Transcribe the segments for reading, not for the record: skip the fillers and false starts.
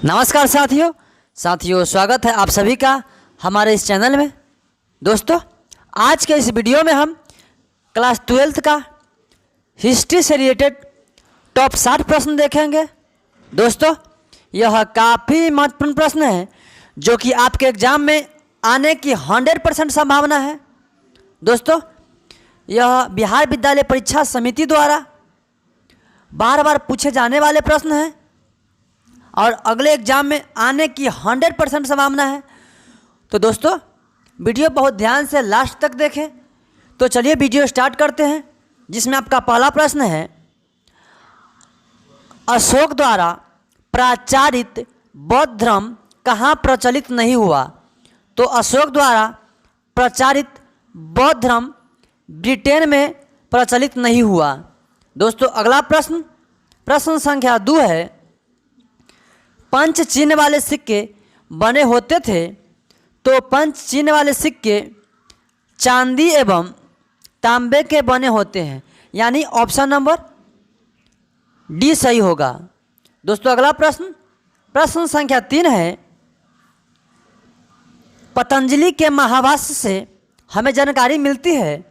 नमस्कार साथियों स्वागत है आप सभी का हमारे इस चैनल में। दोस्तों आज के इस वीडियो में हम क्लास 12th का हिस्ट्री से रिलेटेड टॉप 60 प्रश्न देखेंगे। दोस्तों यह काफ़ी महत्वपूर्ण प्रश्न है जो कि आपके एग्ज़ाम में आने की 100% संभावना है। दोस्तों यह बिहार विद्यालय परीक्षा समिति द्वारा बार बार पूछे जाने वाले प्रश्न हैं और अगले एग्ज़ाम में आने की 100% संभावना है। तो दोस्तों वीडियो बहुत ध्यान से लास्ट तक देखें। तो चलिए वीडियो स्टार्ट करते हैं, जिसमें आपका पहला प्रश्न है, अशोक द्वारा प्रचारित बौद्ध धर्म कहाँ प्रचलित नहीं हुआ? तो अशोक द्वारा प्रचारित बौद्ध धर्म ब्रिटेन में प्रचलित नहीं हुआ। दोस्तों अगला प्रश्न संख्या 2 है, पंच चिन्ह वाले सिक्के बने होते थे तो पंच चिन्ह वाले सिक्के चांदी एवं तांबे के बने होते हैं, यानी ऑप्शन नंबर डी सही होगा। दोस्तों अगला प्रश्न संख्या 3 है, पतंजलि के महाभाष्य से हमें जानकारी मिलती है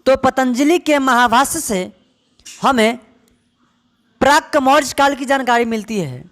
तो पतंजलि के महाभाष्य से हमें प्राक मौर्य काल की जानकारी मिलती है।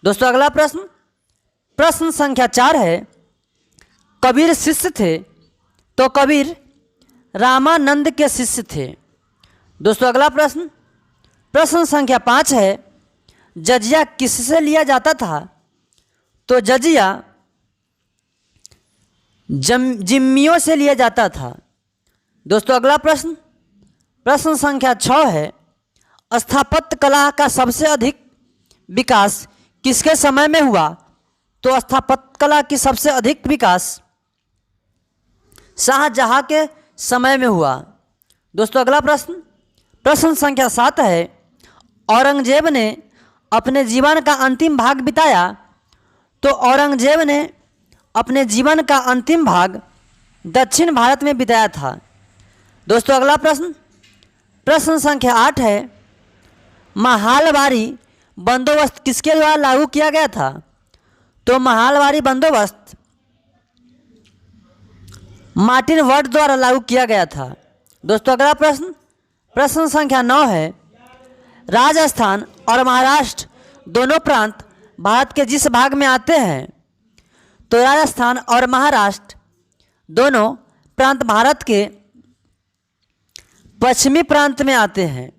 दोस्तों अगला प्रश्न संख्या 4 है, कबीर शिष्य थे तो कबीर रामानंद के शिष्य थे। दोस्तों अगला प्रश्न संख्या 5 है, जजिया किससे लिया जाता था? तो जजिया जिम्मियों से लिया जाता था। दोस्तों अगला प्रश्न संख्या 6 है, स्थापत्य कला का सबसे अधिक विकास किसके समय में हुआ? तो स्थापत्य कला की सबसे अधिक विकास शाहजहां के समय में हुआ। दोस्तों अगला प्रश्न संख्या 7 है, औरंगजेब ने अपने जीवन का अंतिम भाग बिताया तो औरंगजेब ने अपने जीवन का अंतिम भाग दक्षिण भारत में बिताया था। दोस्तों अगला प्रश्न संख्या 8 है, महालवारी बंदोबस्त किसके द्वारा लागू किया गया था? तो महालवारी बंदोबस्त मार्टिन वर्ड द्वारा लागू किया गया था। दोस्तों अगला प्रश्न संख्या 9 है, राजस्थान और महाराष्ट्र दोनों प्रांत भारत के जिस भाग में आते हैं? तो राजस्थान और महाराष्ट्र दोनों प्रांत भारत के पश्चिमी प्रांत में आते हैं।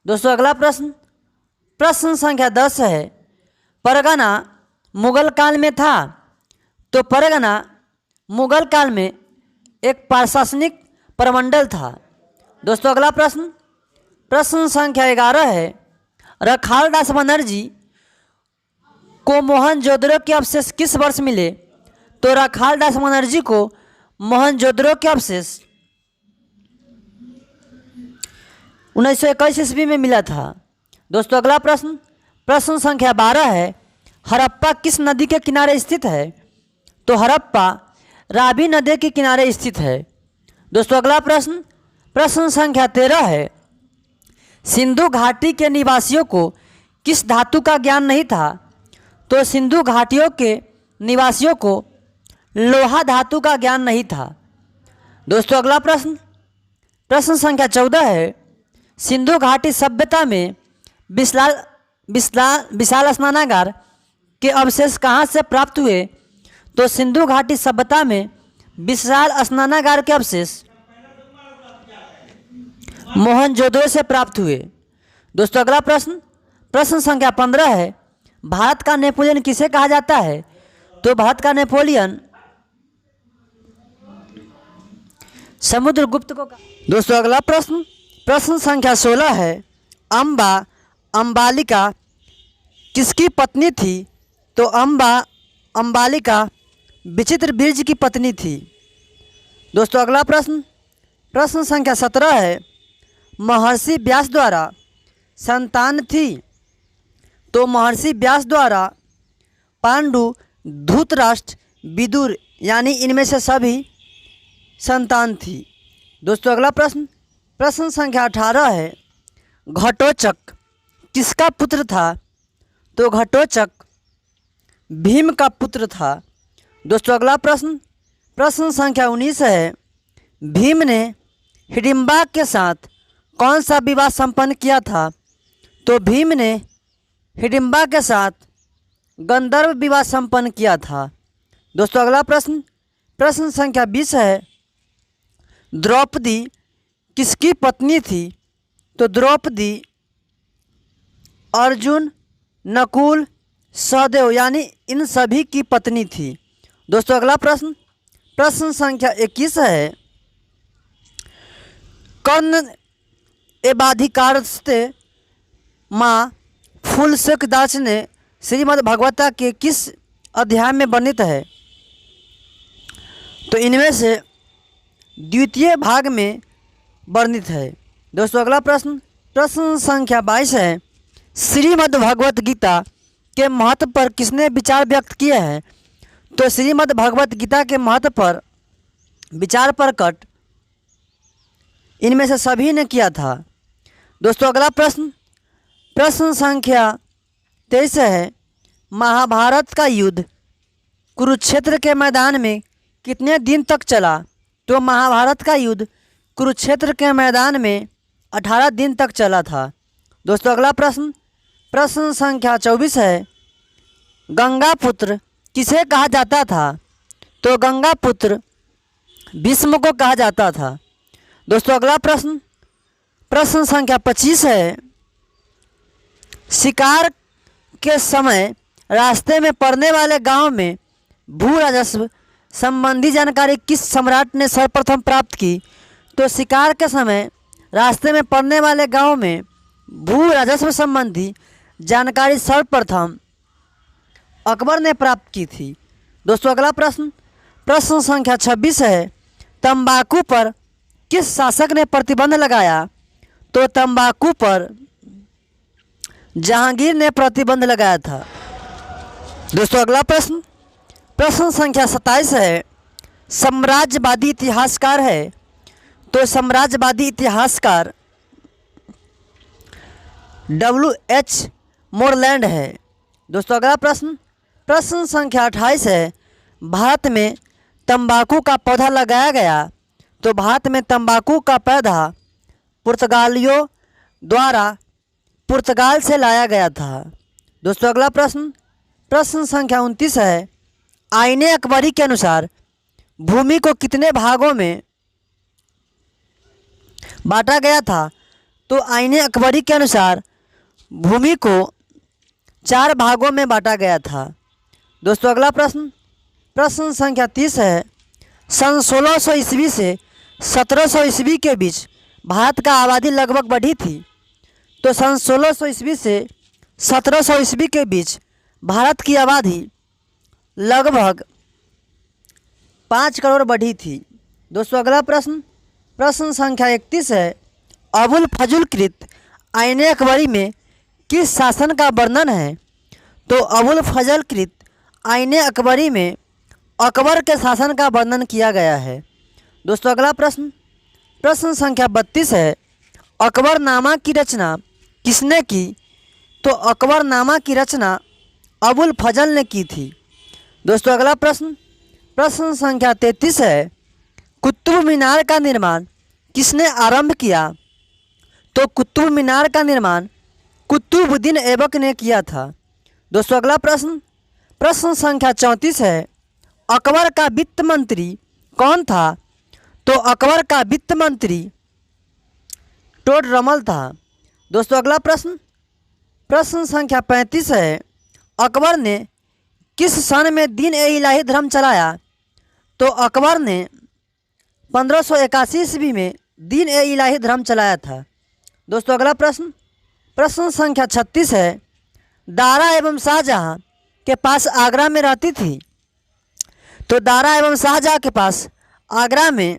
दोस्तों अगला प्रश्न संख्या 10 है, परगना मुगल काल में था तो परगना मुगल काल में एक प्रशासनिक प्रमंडल था। दोस्तों अगला प्रश्न संख्या 11 है, रखालदास बनर्जी को मोहनजोदड़ो के अवशेष किस वर्ष मिले? तो रखालदास बनर्जी को मोहनजोदड़ो के अवशेष 1921 ईस्वी में मिला था। दोस्तों अगला प्रश्न संख्या 12 है, हड़प्पा किस नदी के किनारे स्थित है? तो हड़प्पा रावी नदी के किनारे स्थित है। दोस्तों अगला प्रश्न संख्या 13 है, सिंधु घाटी के निवासियों को किस धातु का ज्ञान नहीं था? तो सिंधु घाटियों के निवासियों को लोहा धातु का ज्ञान नहीं था। दोस्तों अगला प्रश्न संख्या 14 है, सिंधु घाटी सभ्यता में विशाल स्नानागार के अवशेष कहाँ से प्राप्त हुए? तो सिंधु घाटी सभ्यता में विशाल स्नानागार के अवशेष मोहनजोदड़ो से प्राप्त हुए। दोस्तों अगला प्रश्न संख्या 15 है, भारत का नेपोलियन किसे कहा जाता है? तो भारत का नेपोलियन समुद्रगुप्त को। दोस्तों अगला प्रश्न संख्या 16 है, अंबालिका किसकी पत्नी थी? तो अंबालिका विचित्रवीर्य की पत्नी थी। दोस्तों अगला प्रश्न संख्या 17 है, महर्षि व्यास द्वारा संतान थी? तो महर्षि व्यास द्वारा पांडु, धृतराष्ट्र, विदुर यानी इनमें से सभी संतान थी। दोस्तों अगला प्रश्न संख्या 18 है, घटोत्कच किसका पुत्र था? तो घटोत्कच भीम का पुत्र था। दोस्तों अगला प्रश्न, प्रश्न संख्या 19 है, भीम ने हिडिंबा के साथ कौन सा विवाह संपन्न किया था? तो भीम ने हिडिंबा के साथ गंधर्व विवाह संपन्न किया था। दोस्तों अगला प्रश्न, प्रश्न संख्या 20 है, द्रौपदी किसकी पत्नी थी? तो द्रौपदी अर्जुन, नकुल, सहदेव यानी इन सभी की पत्नी थी। दोस्तों अगला प्रश्न, प्रश्न संख्या 21 है, कर्ण एबाधिकारस्ते माँ फूलशेखदास ने श्रीमद् भगवता के किस अध्याय में वर्णित है? तो इनमें से द्वितीय भाग में वर्णित है। दोस्तों अगला प्रश्न, प्रश्न संख्या 22 है, श्रीमद् भगवत गीता के महत्व पर किसने विचार व्यक्त किए हैं? तो श्रीमद् भगवत गीता के महत्व पर विचार प्रकट इनमें से सभी ने किया था। दोस्तों अगला प्रश्न, प्रश्न संख्या 23 है, महाभारत का युद्ध कुरुक्षेत्र के मैदान में कितने दिन तक चला? तो महाभारत का युद्ध कुरुक्षेत्र के मैदान में 18 दिन तक चला था। दोस्तों अगला प्रश्न, प्रश्न संख्या 24 है, गंगा पुत्र किसे कहा जाता था? तो गंगा पुत्र भीष्म को कहा जाता था। दोस्तों अगला प्रश्न, प्रश्न संख्या 25 है, शिकार के समय रास्ते में पड़ने वाले गांव में भू राजस्व संबंधी जानकारी किस सम्राट ने सर्वप्रथम प्राप्त की? तो शिकार के समय रास्ते में पड़ने वाले गांव में भू राजस्व संबंधी जानकारी सर्वप्रथम अकबर ने प्राप्त की थी। दोस्तों अगला प्रश्न, प्रश्न संख्या 26 है, तंबाकू पर किस शासक ने प्रतिबंध लगाया? तो तंबाकू पर जहांगीर ने प्रतिबंध लगाया था। दोस्तों अगला प्रश्न, प्रश्न संख्या 27 है, साम्राज्यवादी इतिहासकार है। तो साम्राज्यवादी इतिहासकार W.H. मोरलैंड है। दोस्तों अगला प्रश्न, प्रश्न संख्या 28 है, भारत में तंबाकू का पौधा लगाया गया। तो भारत में तंबाकू का पौधा पुर्तगालियों द्वारा पुर्तगाल से लाया गया था। दोस्तों अगला प्रश्न, प्रश्न संख्या 29 है, आईने अकबरी के अनुसार भूमि को कितने भागों में बांटा गया था? तो आईने अकबरी के अनुसार भूमि को 4 भागों में बांटा गया था। दोस्तों अगला प्रश्न, प्रश्न संख्या 30 है, सन 1600 ईस्वी से 1700 ईस्वी के बीच भारत का आबादी लगभग बढ़ी थी। तो सन 1600 ईस्वी से 1700 ईस्वी के बीच भारत की आबादी लगभग 5 करोड़ बढ़ी थी। दोस्तों अगला प्रश्न, प्रश्न संख्या 31 है, अबुल फजल कृत आईने अकबरी में किस शासन का वर्णन है? तो अबुल फजल कृत आईने अकबरी में अकबर के शासन का वर्णन किया गया है। दोस्तों अगला प्रश्न, प्रश्न संख्या 32 है, अकबरनामा की रचना किसने की? तो अकबरनामा की रचना अबुल फजल ने की थी। दोस्तों अगला प्रश्न, प्रश्न संख्या 33 है, कुतुब मीनार का निर्माण किसने आरंभ किया? तो कुतुब मीनार का निर्माण कुतुबुद्दीन ऐबक ने किया था। दोस्तों अगला प्रश्न, प्रश्न संख्या 34 है, अकबर का वित्त मंत्री कौन था? तो अकबर का वित्त मंत्री टोडरमल था। दोस्तों अगला प्रश्न, प्रश्न संख्या 35 है, अकबर ने किस सन में दीन ए इलाही धर्म चलाया? तो अकबर ने 1581 ईस्वी में दीन ए इलाही धर्म चलाया था। दोस्तों अगला प्रश्न, प्रश्न संख्या 36 है, दारा एवं शाहजहाँ के पास आगरा में रहती थी। तो दारा एवं शाहजहाँ के पास आगरा में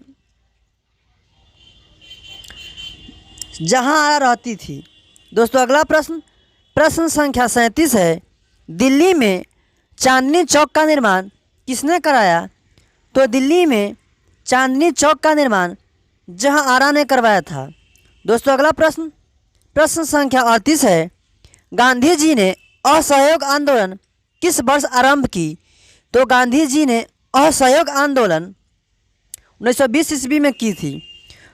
जहाँ रहती थी। दोस्तों अगला प्रश्न, प्रश्न संख्या 37 है, दिल्ली में चांदनी चौक का निर्माण किसने कराया? तो दिल्ली में चांदनी चौक का निर्माण जहाँ आरा ने करवाया था। दोस्तों अगला प्रश्न, प्रश्न संख्या 38 है, गांधी जी ने असहयोग आंदोलन किस वर्ष आरंभ की? तो गांधी जी ने असहयोग आंदोलन 1920 ईस्वी में की थी।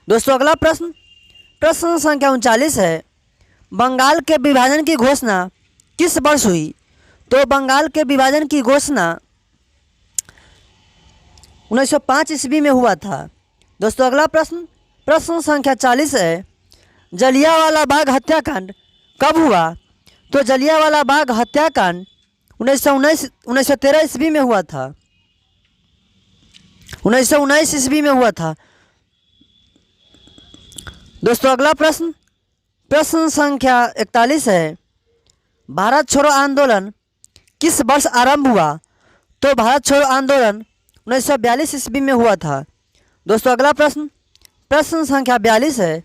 दोस्तों अगला प्रश्न, प्रश्न संख्या 39 है, बंगाल के विभाजन की घोषणा किस वर्ष हुई? तो बंगाल के विभाजन की घोषणा 1905 ईस्वी में हुआ था। दोस्तों अगला प्रश्न, प्रश्न संख्या 40 है, जलियांवाला बाग हत्याकांड कब हुआ? तो जलियांवाला बाग हत्याकांड 1913 ईस्वी में हुआ था। 1919 ईस्वी में हुआ था। दोस्तों अगला प्रश्न, प्रश्न संख्या 41 है, भारत छोड़ो आंदोलन किस वर्ष आरंभ हुआ? तो भारत छोड़ो आंदोलन 1942 ईस्वी में हुआ था। दोस्तों अगला प्रश्न, प्रश्न संख्या 42 है,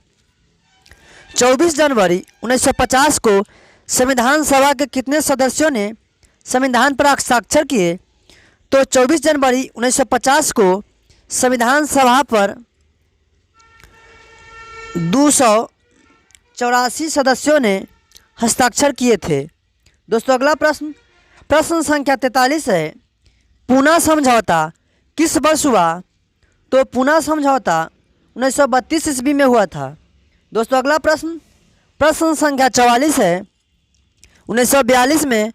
24 जनवरी 1950 को संविधान सभा के कितने सदस्यों ने संविधान पर हस्ताक्षर किए? तो 24 जनवरी 1950 को संविधान सभा पर 284 सदस्यों ने हस्ताक्षर किए थे। दोस्तों अगला प्रश्न, प्रश्न संख्या 43 है, पूना समझौता किस वर्ष हुआ? तो पूना समझौता 1932 ईस्वी में हुआ था। दोस्तों अगला प्रश्न, प्रश्न संख्या 44 है, 1942 में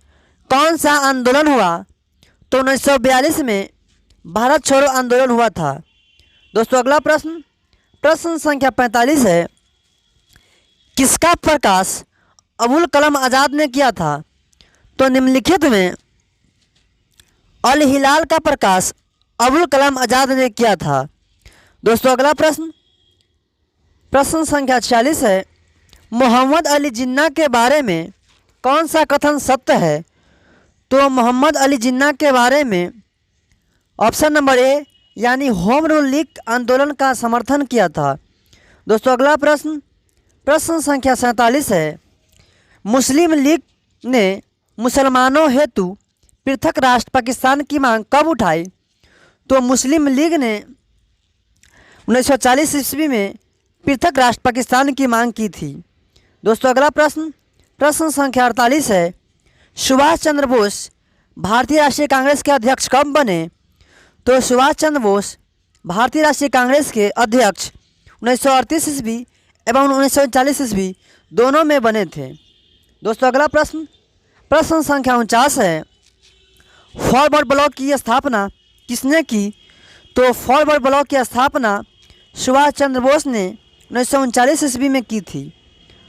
कौन सा आंदोलन हुआ? तो 1942 में भारत छोड़ो आंदोलन हुआ था। दोस्तों अगला प्रश्न, प्रश्न संख्या 45 है, किसका प्रकाश अबुल कलाम आज़ाद ने किया था? तो निम्नलिखित में अल हिलाल का प्रकाश अबुल कलाम आज़ाद ने किया था। दोस्तों अगला प्रश्न, प्रश्न संख्या 46 है, मोहम्मद अली जिन्ना के बारे में कौन सा कथन सत्य है? तो मोहम्मद अली जिन्ना के बारे में ऑप्शन नंबर ए यानी होम रूल लीग आंदोलन का समर्थन किया था। दोस्तों अगला प्रश्न, प्रश्न संख्या 47 है, मुस्लिम लीग ने मुसलमानों हेतु पृथक राष्ट्र पाकिस्तान की मांग कब उठाई? तो मुस्लिम लीग ने 1940 ईस्वी में पृथक राष्ट्र पाकिस्तान की मांग की थी। दोस्तों अगला प्रश्न, प्रश्न संख्या 48 है, सुभाष चंद्र बोस भारतीय राष्ट्रीय कांग्रेस के अध्यक्ष कब बने? तो सुभाष चंद्र बोस भारतीय राष्ट्रीय कांग्रेस के अध्यक्ष 1938 ईस्वी एवं 1940 ईस्वी दोनों में बने थे। दोस्तों अगला प्रश्न, प्रश्न संख्या 49 है, फॉरवर्ड ब्लॉक की स्थापना किसने की? तो फॉरवर्ड ब्लॉक की स्थापना सुभाष चंद्र बोस ने 1939 ईस्वी में की थी।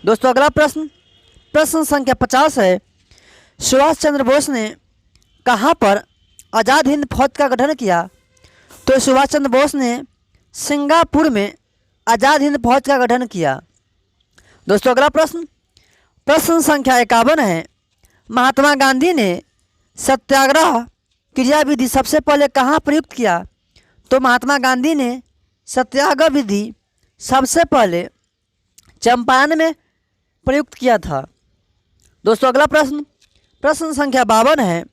दोस्तों अगला प्रश्न, प्रश्न संख्या 50 है, सुभाष चंद्र बोस ने कहाँ पर आज़ाद हिंद फौज का गठन किया? तो सुभाष चंद्र बोस ने सिंगापुर में आज़ाद हिंद फौज का गठन किया। दोस्तों अगला प्रश्न, प्रश्न संख्या 51 है, महात्मा गांधी ने सत्याग्रह क्रियाविधि सबसे पहले कहाँ प्रयुक्त किया? तो महात्मा गांधी ने सत्याग्रह विधि सबसे पहले चंपारण में प्रयुक्त किया था। दोस्तों अगला प्रश्न, प्रश्न संख्या 52 है,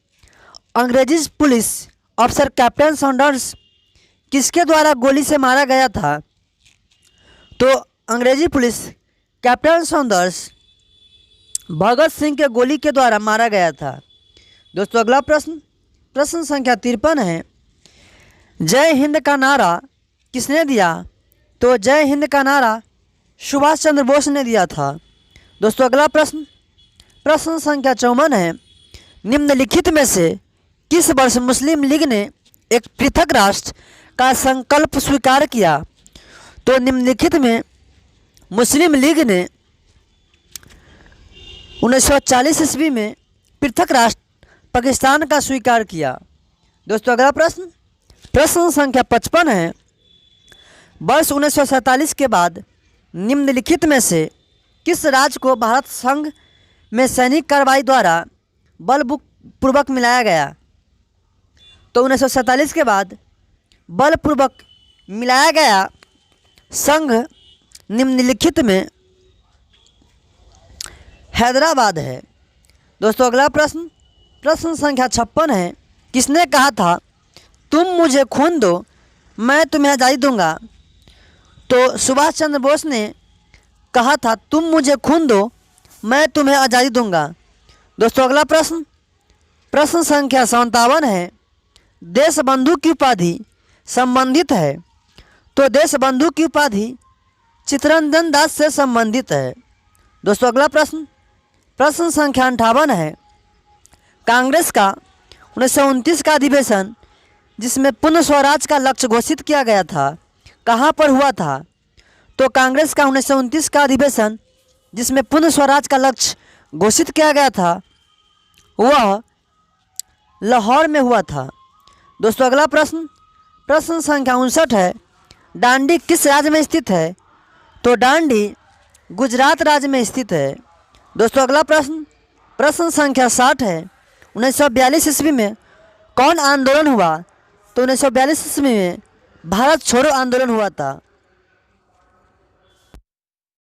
अंग्रेजी पुलिस अफसर कैप्टन सॉन्डर्स किसके द्वारा गोली से मारा गया था? तो अंग्रेजी police captain Saunders Bhagat Singh के गोली के द्वारा मारा गया था। दोस्तों अगला प्रश्न, प्रश्न संख्या 53 है, जय हिंद का नारा किसने दिया? तो जय हिंद का नारा सुभाष चंद्र बोस ने दिया था। दोस्तों अगला प्रश्न, प्रश्न संख्या 54 है, निम्नलिखित में से किस वर्ष मुस्लिम लीग ने एक पृथक राष्ट्र का संकल्प स्वीकार किया? तो निम्नलिखित में मुस्लिम लीग ने 1940 ईस्वी में पृथक राष्ट्र पाकिस्तान का स्वीकार किया। दोस्तों अगला प्रश्न, प्रश्न संख्या 55 है, वर्ष 1947 के बाद निम्नलिखित में से किस राज्य को भारत संघ में सैनिक कार्रवाई द्वारा बलपूर्वक मिलाया गया? तो 1947 के बाद बलपूर्वक मिलाया गया संघ निम्नलिखित में हैदराबाद है। दोस्तों अगला प्रश्न, प्रश्न संख्या 56 है, किसने कहा था तुम मुझे खून दो मैं तुम्हें आज़ादी दूंगा? तो सुभाष चंद्र बोस ने कहा था तुम मुझे खून दो मैं तुम्हें आज़ादी दूंगा। दोस्तों अगला प्रश्न, प्रश्न संख्या 57 है, देश बंधु की उपाधि संबंधित है। तो देश बंधु की उपाधि चित्तरंजन दास से संबंधित है। दोस्तों अगला प्रश्न, प्रश्न संख्या 58 है, कांग्रेस का 1929 का अधिवेशन जिसमें पूर्ण स्वराज का लक्ष्य घोषित किया गया था, कहाँ पर हुआ था? तो कांग्रेस का 1929 का अधिवेशन जिसमें पूर्ण स्वराज का लक्ष्य घोषित किया गया था वह लाहौर में हुआ था। दोस्तों अगला प्रश्न, प्रश्न संख्या 59 है, दांडी किस राज्य में स्थित है? तो दांडी गुजरात राज्य में स्थित है। दोस्तों अगला प्रश्न, प्रश्न संख्या 60 है, 1942 ईस्वी में कौन आंदोलन हुआ? तो 1942 ईस्वी में भारत छोड़ो आंदोलन हुआ था।